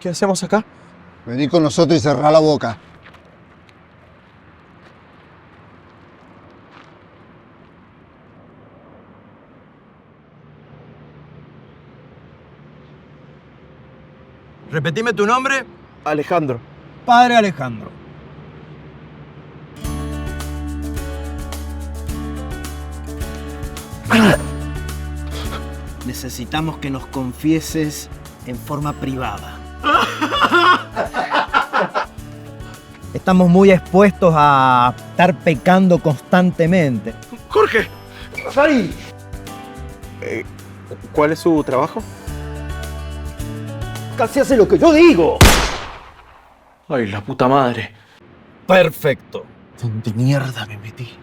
¿Qué hacemos acá? Vení con nosotros y cerrá la boca. Repetime tu nombre. Alejandro. Padre Alejandro. Necesitamos que nos confieses en forma privada. Estamos muy expuestos a estar pecando constantemente. ¡Jorge! ¡Sari! ¿Cuál es su trabajo? ¡Casi hace lo que yo digo! Ay, la puta madre. Perfecto. ¿Dónde mierda me metí?